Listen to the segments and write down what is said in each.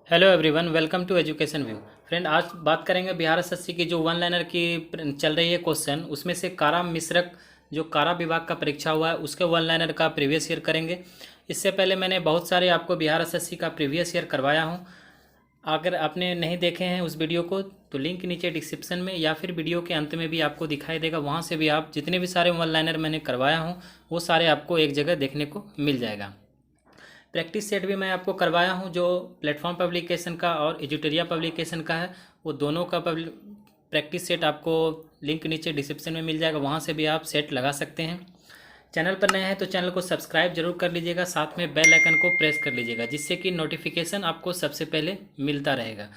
Hello everyone, welcome to education view. Friend, आज बात करेंगे बिहार एसएससी की जो वन लाइनर की चल रही है क्वेश्चन, उसमें से कारा मिश्रक जो कारा विभाग का परीक्षा हुआ है उसके वन लाइनर का प्रीवियस ईयर करेंगे। इससे पहले मैंने बहुत सारे आपको बिहार एसएससी का प्रीवियस ईयर करवाया हूँ। अगर आपने नहीं देखे हैं उस वीडियो को तो लिंक नीचे डिस्क्रिप्शन में या फिर वीडियो के अंत में भी आपको दिखाई देगा, वहाँ से भी आप जितने भी सारे वन लाइनर मैंने करवाया हूँ वो सारे आपको एक जगह देखने को मिल जाएगा। प्रैक्टिस सेट भी मैं आपको करवाया हूँ जो प्लेटफॉर्म पब्लिकेशन का और एजुटेरिया पब्लिकेशन का है, वो दोनों का प्रैक्टिस सेट आपको लिंक नीचे डिस्क्रिप्शन में मिल जाएगा, वहाँ से भी आप सेट लगा सकते हैं। चैनल पर नए हैं तो चैनल को सब्सक्राइब जरूर कर लीजिएगा, साथ में बेल आइकन को प्रेस कर लीजिएगा जिससे कि नोटिफिकेशन आपको सबसे पहले मिलता रहेगा।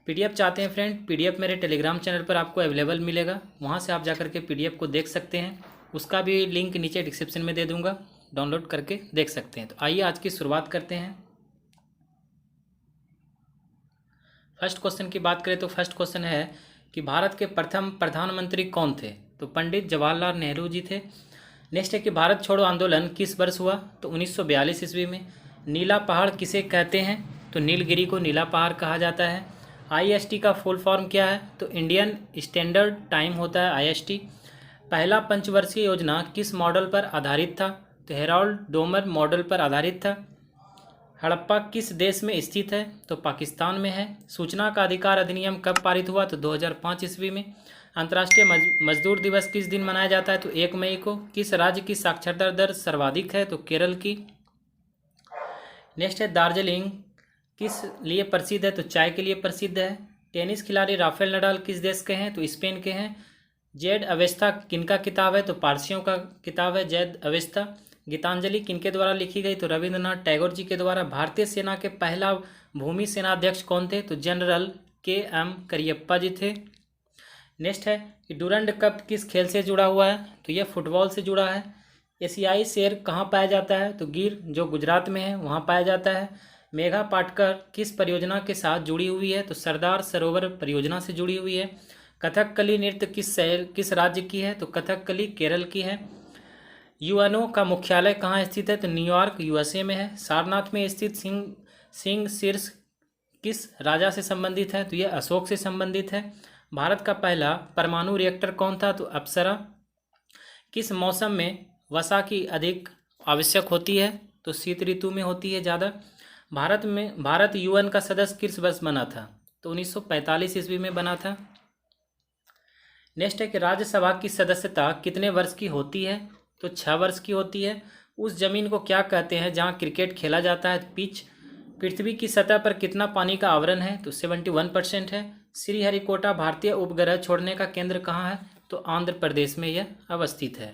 पीडीएफ चाहते हैं फ्रेंड, पीडीएफ मेरे टेलीग्राम चैनल पर आपको अवेलेबल मिलेगा, वहाँ से आप जाकर के पीडीएफ को देख सकते हैं। उसका भी लिंक नीचे डिस्क्रिप्शन में दे दूंगा, डाउनलोड करके देख सकते हैं। तो आइए आज की शुरुआत करते हैं। फर्स्ट क्वेश्चन की बात करें तो फर्स्ट क्वेश्चन है कि भारत के प्रथम प्रधानमंत्री कौन थे? तो पंडित जवाहरलाल नेहरू जी थे। नेक्स्ट है कि भारत छोड़ो आंदोलन किस वर्ष हुआ? तो 1942 ईस्वी में। नीला पहाड़ किसे कहते हैं? तो नीलगिरी को नीला पहाड़ कहा जाता है। आईएसटी का फुल फॉर्म क्या है? तो इंडियन स्टैंडर्ड टाइम होता है आईएसटी। पहला पंचवर्षीय योजना किस मॉडल पर आधारित था? तो हेरोल्ड डोमर मॉडल पर आधारित था। हड़प्पा किस देश में स्थित है? तो पाकिस्तान में है। सूचना का अधिकार अधिनियम कब पारित हुआ? तो 2005 ईस्वी में। अंतर्राष्ट्रीय मजदूर दिवस किस दिन मनाया जाता है? तो 1 मई को। किस राज्य की साक्षरता दर सर्वाधिक है? तो केरल की। नेक्स्ट है दार्जिलिंग किस लिए प्रसिद्ध है? तो चाय के लिए प्रसिद्ध है। टेनिस खिलाड़ी राफेल नडाल किस देश के हैं? तो स्पेन के हैं। जैद अवेस्ता किनका किताब है? तो पारसियों का किताब है जैद अवेस्ता। गीतांजलि किनके द्वारा लिखी गई? तो रविंद्रनाथ टैगोर जी के द्वारा। भारतीय सेना के पहला भूमि सेनाध्यक्ष कौन थे? तो जनरल के.एम. करियप्पा जी थे। नेक्स्ट है कि डूरंड कप किस खेल से जुड़ा हुआ है? तो यह फुटबॉल से जुड़ा है। एशियाई शेर कहाँ पाया जाता है? तो गिर जो गुजरात में है वहाँ पाया जाता है। मेघा पाटकर किस परियोजना के साथ जुड़ी हुई है? तो सरदार सरोवर परियोजना से जुड़ी हुई है। कथकली नृत्य किस राज्य की है? तो कथकली केरल की है। यूएनओ का मुख्यालय कहाँ स्थित है? तो न्यूयॉर्क यूएसए में है। सारनाथ में स्थित सिंह शीर्ष किस राजा से संबंधित है? तो यह अशोक से संबंधित है। भारत का पहला परमाणु रिएक्टर कौन था? तो अप्सरा। किस मौसम में वर्षा की अधिक आवश्यक होती है? तो शीत ऋतु में होती है ज़्यादा। भारत यूएन का सदस्य किस वर्ष बना था? तो 1945 ईस्वी में बना था। नेक्स्ट है कि राज्यसभा की सदस्यता कितने वर्ष की होती है? तो 6 वर्ष की होती है। उस जमीन को क्या कहते हैं जहाँ क्रिकेट खेला जाता है? पिच। पृथ्वी की सतह पर कितना पानी का आवरण है? तो 71% है। श्रीहरिकोटा भारतीय उपग्रह छोड़ने का केंद्र कहाँ है? तो आंध्र प्रदेश में यह अवस्थित है।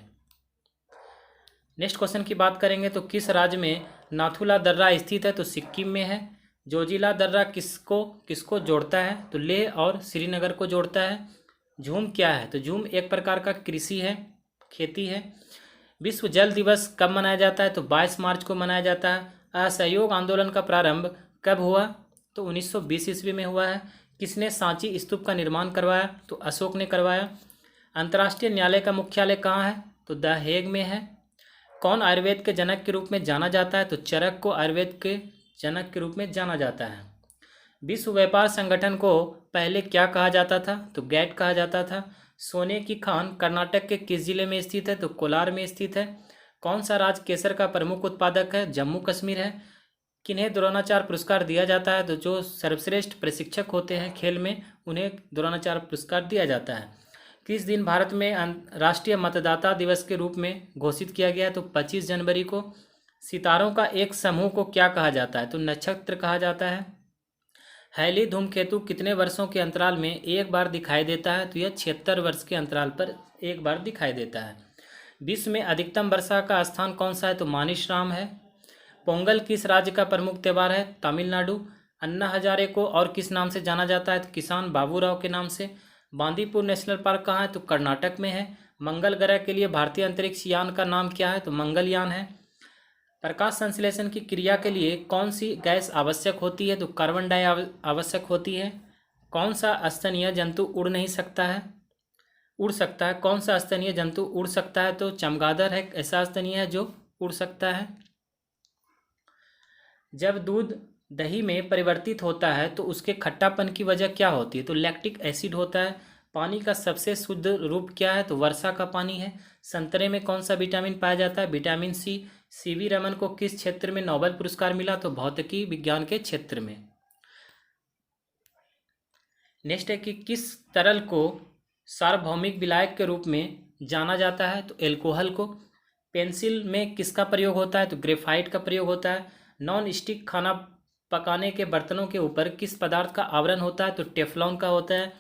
नेक्स्ट क्वेश्चन की बात करेंगे तो किस राज्य में नाथुला दर्रा स्थित है? तो सिक्किम में है। जोजिला दर्रा किसको किसको जोड़ता है? तो लेह और श्रीनगर को जोड़ता है। झूम क्या है? तो झूम एक प्रकार का कृषि है, खेती है। विश्व जल दिवस कब मनाया जाता है? तो 22 मार्च को मनाया जाता है। असहयोग आंदोलन का प्रारंभ कब हुआ? तो 1920 ईस्वी में हुआ है। किसने सांची स्तूप का निर्माण करवाया? तो अशोक ने करवाया। अंतर्राष्ट्रीय न्यायालय का मुख्यालय कहाँ है? तो द हेग में है। कौन आयुर्वेद के जनक के रूप में जाना जाता है? तो चरक को आयुर्वेद के जनक के रूप में जाना जाता है। विश्व व्यापार संगठन को पहले क्या कहा जाता था? तो गैट कहा जाता था। सोने की खान कर्नाटक के किस जिले में स्थित है? तो कोलार में स्थित है। कौन सा राज्य केसर का प्रमुख उत्पादक है? जम्मू कश्मीर है। किन्हें द्रोणाचार्य पुरस्कार दिया जाता है? तो जो सर्वश्रेष्ठ प्रशिक्षक होते हैं खेल में उन्हें द्रोणाचार्य पुरस्कार दिया जाता है। किस दिन भारत में राष्ट्रीय मतदाता दिवस के रूप में घोषित किया गया है? तो 25 जनवरी को। सितारों का एक समूह को क्या कहा जाता है? तो नक्षत्र कहा जाता है। हैली धूमकेतु कितने वर्षों के अंतराल में एक बार दिखाई देता है? तो यह 76 वर्ष के अंतराल पर एक बार दिखाई देता है। विश्व में अधिकतम वर्षा का स्थान कौन सा है? तो मानिशराम है। पोंगल किस राज्य का प्रमुख त्यौहार है? तमिलनाडु। अन्ना हजारे को और किस नाम से जाना जाता है? तो किसान बाबूराव के नाम से। बांदीपुर नेशनल पार्क कहाँ है? तो कर्नाटक में है। मंगल ग्रह के लिए भारतीय अंतरिक्ष यान का नाम क्या है? तो मंगलयान है। प्रकाश संश्लेषण की क्रिया के लिए कौन सी गैस आवश्यक होती है? तो कार्बन आवश्यक होती है। कौन सा स्तनीय जंतु उड़ नहीं सकता है? उड़ सकता है। कौन सा स्तनीय जंतु उड़ सकता है? तो चमगादड़ है ऐसा स्तनीय है जो उड़ सकता है। जब दूध दही में परिवर्तित होता है तो उसके खट्टापन की वजह क्या होती है? तो लैक्टिक एसिड होता है। पानी का सबसे शुद्ध रूप क्या है? तो वर्षा का पानी है। संतरे में कौन सा विटामिन पाया जाता है? Vitamin C. सीवी रमन को किस क्षेत्र में नोबेल पुरस्कार मिला? तो भौतिकी विज्ञान के क्षेत्र में। नेक्स्ट है कि किस तरल को सार्वभौमिक विलायक के रूप में जाना जाता है? तो एल्कोहल को। पेंसिल में किसका प्रयोग होता है? तो ग्रेफाइट का प्रयोग होता है। नॉन स्टिक खाना पकाने के बर्तनों के ऊपर किस पदार्थ का आवरण होता है? तो टेफ्लॉन का होता है।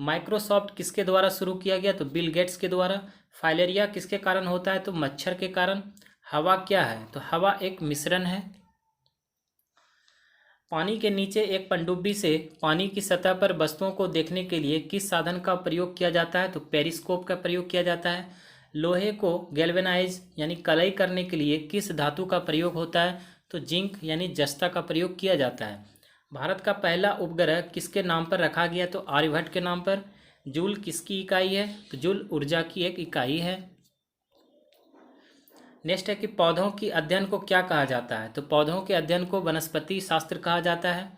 माइक्रोसॉफ्ट किसके द्वारा शुरू किया गया? तो बिल गेट्स के द्वारा। फाइलेरिया किसके कारण होता है? तो मच्छर के कारण। हवा क्या है? तो हवा एक मिश्रण है। पानी के नीचे एक पनडुब्बी से पानी की सतह पर वस्तुओं को देखने के लिए किस साधन का प्रयोग किया जाता है? तो पेरिस्कोप का प्रयोग किया जाता है। लोहे को गैल्वेनाइज यानी कलई करने के लिए किस धातु का प्रयोग होता है? तो जिंक यानी जस्ता का प्रयोग किया जाता है। भारत का पहला उपग्रह किसके नाम पर रखा गया? तो आर्यभट्ट के नाम पर। जूल किसकी इकाई है? तो जूल ऊर्जा की एक इकाई है। नेक्स्ट है कि पौधों की अध्ययन को क्या कहा जाता है? तो पौधों के अध्ययन को वनस्पति शास्त्र कहा जाता है।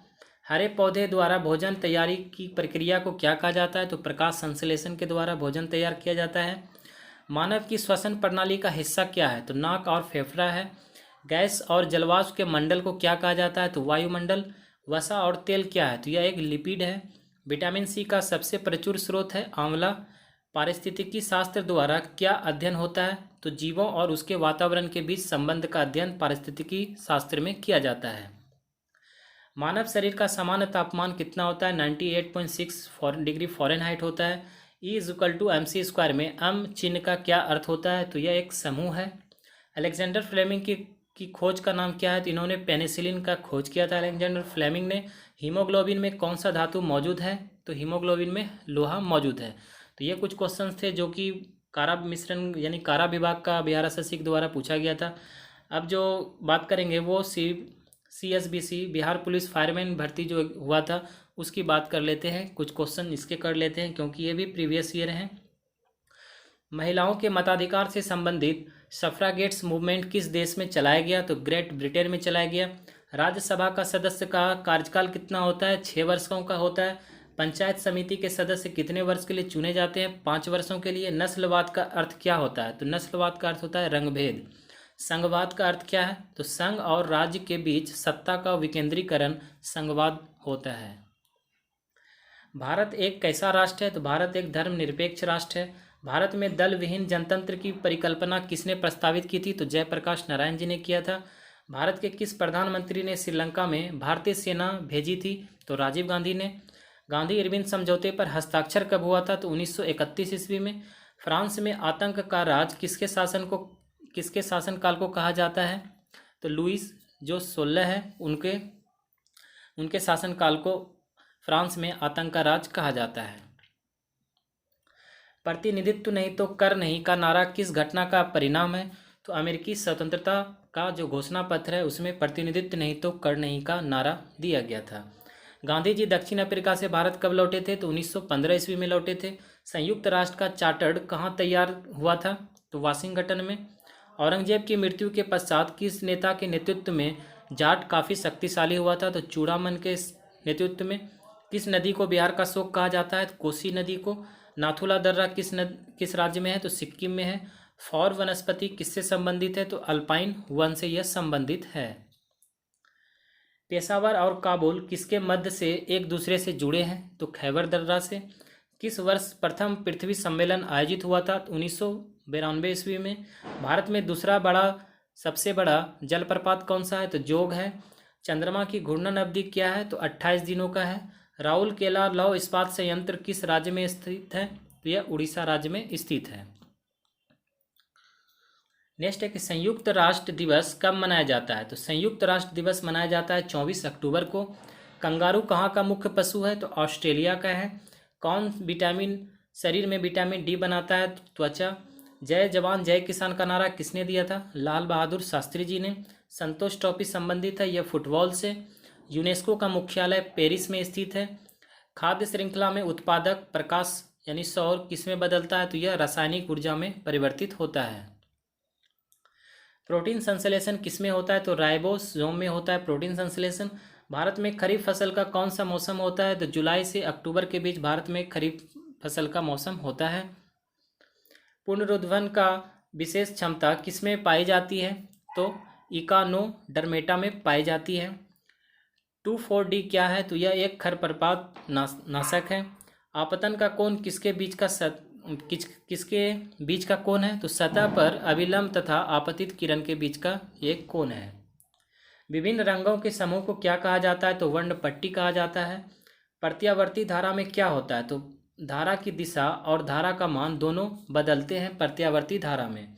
हरे पौधे द्वारा भोजन तैयारी की प्रक्रिया को क्या कहा जाता है? तो प्रकाश संश्लेषण के द्वारा भोजन तैयार किया जाता है। मानव की श्वसन प्रणाली का हिस्सा क्या है? तो नाक और फेफड़ा है। गैस और जलवाष्प के मंडल को क्या कहा जाता है? तो वायुमंडल। वसा और तेल क्या है? तो यह एक लिपिड है। विटामिन सी का सबसे प्रचुर स्रोत है आंवला। पारिस्थितिकी शास्त्र द्वारा क्या अध्ययन होता है? तो जीवों और उसके वातावरण के बीच संबंध का अध्ययन पारिस्थितिकी शास्त्र में किया जाता है। मानव शरीर का सामान्य तापमान कितना होता है? 98.6 डिग्री फ़ारेनहाइट होता है। E = mc² में चिन्ह का क्या अर्थ होता है? तो यह एक समूह है। अलेक्जेंडर फ्लेमिंग की खोज का नाम क्या है? तो इन्होंने पेनिसिलिन का खोज किया था अलेक्जेंडर फ्लेमिंग ने। हीमोग्लोबिन में कौन सा धातु मौजूद है? तो हीमोग्लोबिन में लोहा मौजूद है। तो ये कुछ क्वेश्चंस थे जो कि कारा मिश्रण यानी कारा विभाग का बिहार एसएससी के द्वारा पूछा गया था। अब जो बात करेंगे वो CSBC बिहार पुलिस फायरमैन भर्ती जो हुआ था उसकी बात कर लेते हैं। कुछ क्वेश्चन इसके कर लेते हैं क्योंकि ये भी प्रीवियस ईयर हैं। महिलाओं के मताधिकार से संबंधित सफ्रागेट्स मूवमेंट किस देश में चलाया गया? तो ग्रेट ब्रिटेन में चलाया गया। राज्यसभा का सदस्य का कार्यकाल कितना होता है? 6 वर्षों का होता है। पंचायत समिति के सदस्य कितने वर्ष के लिए चुने जाते हैं? 5 वर्षों के लिए। नस्लवाद का अर्थ क्या होता है? तो नस्लवाद का अर्थ होता है रंगभेद। संघवाद का अर्थ क्या है? तो संघ और राज्य के बीच सत्ता का विकेंद्रीकरण संघवाद होता है। भारत एक कैसा राष्ट्र है? तो भारत एक धर्मनिरपेक्ष राष्ट्र है। भारत में दल विहीन जनतंत्र की परिकल्पना किसने प्रस्तावित की थी? तो जयप्रकाश नारायण जी ने किया था। भारत के किस प्रधानमंत्री ने श्रीलंका में भारतीय सेना भेजी थी? तो राजीव गांधी ने। गांधी इरविन समझौते पर हस्ताक्षर कब हुआ था? तो 1931 ईस्वी में। फ्रांस में आतंक का राज किसके शासनकाल को कहा जाता है? तो लुईस जो 16 है उनके शासनकाल को फ्रांस में आतंक का राज कहा जाता है। प्रतिनिधित्व नहीं तो कर नहीं का नारा किस घटना का परिणाम है? तो अमेरिकी स्वतंत्रता का जो घोषणा पत्र है उसमें प्रतिनिधित्व नहीं तो कर नहीं का नारा दिया गया था। गांधी जी दक्षिण अफ्रीका से भारत कब लौटे थे? तो 1915 ईस्वी में लौटे थे। संयुक्त राष्ट्र का चार्टर्ड कहाँ तैयार हुआ था? तो वाशिंगटन में। औरंगजेब की मृत्यु के पश्चात किस नेता के नेतृत्व में जाट काफ़ी शक्तिशाली हुआ था? तो चूड़ामन के नेतृत्व में। किस नदी को बिहार का शोक कहा जाता है? तो कोसी नदी को। नाथुला दर्रा किस राज्य में है? तो सिक्किम में है। फौर वनस्पति किससे संबंधित है? तो अल्पाइन वन से यह संबंधित है। पेशावर और काबुल किसके मध्य से एक दूसरे से जुड़े हैं? तो खैबर दर्रा से। किस वर्ष प्रथम पृथ्वी सम्मेलन आयोजित हुआ था? तो 1992 ईस्वी में। भारत में सबसे बड़ा जलप्रपात कौन सा है? तो जोग है। चंद्रमा की घूर्णन अवधि क्या है? तो 28 दिनों का है। राउरकेला लौह इस्पात संयंत्र किस राज्य में स्थित है? तो यह उड़ीसा राज्य में स्थित है। नेक्स्ट है कि संयुक्त राष्ट्र दिवस कब मनाया जाता है? तो संयुक्त राष्ट्र दिवस मनाया जाता है 24 अक्टूबर को। कंगारू कहाँ का मुख्य पशु है? तो ऑस्ट्रेलिया का है। कौन विटामिन शरीर में विटामिन डी बनाता है? तो त्वचा। जय जवान जय किसान का नारा किसने दिया था? लाल बहादुर शास्त्री जी ने। संतोष ट्रॉफी संबंधित है यह फुटबॉल से। यूनेस्को का मुख्यालय पेरिस में स्थित है। खाद्य श्रृंखला में उत्पादक प्रकाश यानी सौर किसमें बदलता है? तो यह रासायनिक ऊर्जा में परिवर्तित होता है। प्रोटीन संश्लेषण किसमें होता है? तो राइबोसोम में होता है प्रोटीन संश्लेषण। भारत में खरीफ फसल का कौन सा मौसम होता है? तो जुलाई से अक्टूबर के बीच भारत में खरीफ फसल का मौसम होता है। पुनरुत्थान का विशेष क्षमता किसमें पाई जाती है? तो इकानोडर्मेटा में पाई जाती है। 2,4-D क्या है? तो यह एक खरपतवार नाशक है। आपतन का कोण किसके बीच का कोण है? तो सतह पर अभिलंब तथा आपतित किरण के बीच का एक कोण है। विभिन्न रंगों के समूह को क्या कहा जाता है? तो वर्णपट्टी कहा जाता है। प्रत्यावर्ती धारा में क्या होता है? तो धारा की दिशा और धारा का मान दोनों बदलते हैं प्रत्यावर्ती धारा में।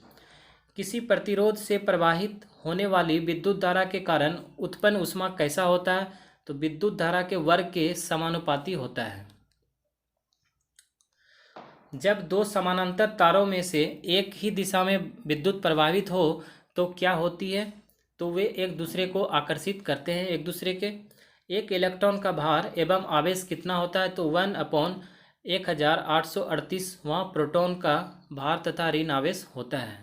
किसी प्रतिरोध से प्रवाहित होने वाली विद्युत धारा के कारण उत्पन्न ऊष्मा कैसा होता है? तो विद्युत धारा के वर्ग के समानुपाती होता है। जब दो समानांतर तारों में से एक ही दिशा में विद्युत प्रवाहित हो तो क्या होती है? तो वे एक दूसरे को आकर्षित करते हैं एक दूसरे के। एक इलेक्ट्रॉन का भार एवं आवेश कितना होता है? तो 1/1838 वहाँ प्रोटॉन का भार तथा ऋण आवेश होता है।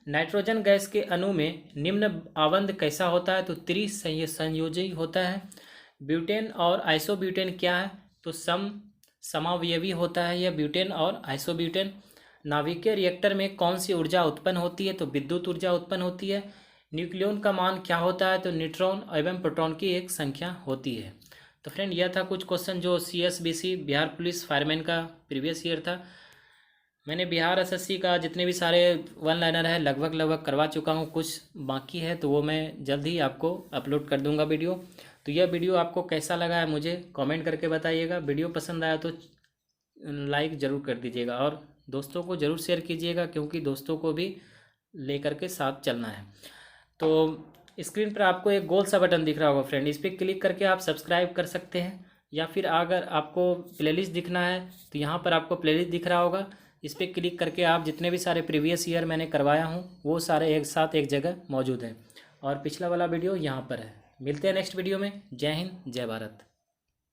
नाइट्रोजन गैस के अणु में निम्न आबंध कैसा होता है? तो त्रिसंयोजी होता है। ब्यूटेन और आइसोब्यूटेन क्या है? तो समावयवी होता है यह ब्यूटेन और आइसोब्यूटेन। नाभिकीय रिएक्टर में कौन सी ऊर्जा उत्पन्न होती है? तो विद्युत ऊर्जा उत्पन्न होती है। न्यूक्लियॉन का मान क्या होता है? तो न्यूट्रॉन एवं प्रोटॉन की एक संख्या होती है। तो फ्रेंड, यह था कुछ क्वेश्चन जो CSBC बिहार पुलिस फायरमैन का प्रीवियस ईयर था। मैंने बिहार SSC का जितने भी सारे वन लाइनर है लगभग करवा चुका हूँ, कुछ बाकी है तो वो मैं जल्द ही आपको अपलोड कर दूंगा वीडियो। तो यह वीडियो आपको कैसा लगा है मुझे कमेंट करके बताइएगा। वीडियो पसंद आया तो लाइक ज़रूर कर दीजिएगा और दोस्तों को ज़रूर शेयर कीजिएगा, क्योंकि दोस्तों को भी लेकर के साथ चलना है। तो स्क्रीन पर आपको एक गोल सा बटन दिख रहा होगा फ्रेंड, इस पर क्लिक करके आप सब्सक्राइब कर सकते हैं, या फिर अगर आपको प्लेलिस्ट दिखना है तो यहाँ पर आपको प्लेलिस्ट दिख रहा होगा, इस पर क्लिक करके आप जितने भी सारे प्रीवियस ईयर मैंने करवाया हूँ वो सारे एक साथ एक जगह मौजूद हैं। और पिछला वाला वीडियो यहाँ पर है। मिलते हैं नेक्स्ट वीडियो में। जय हिंद, जय भारत।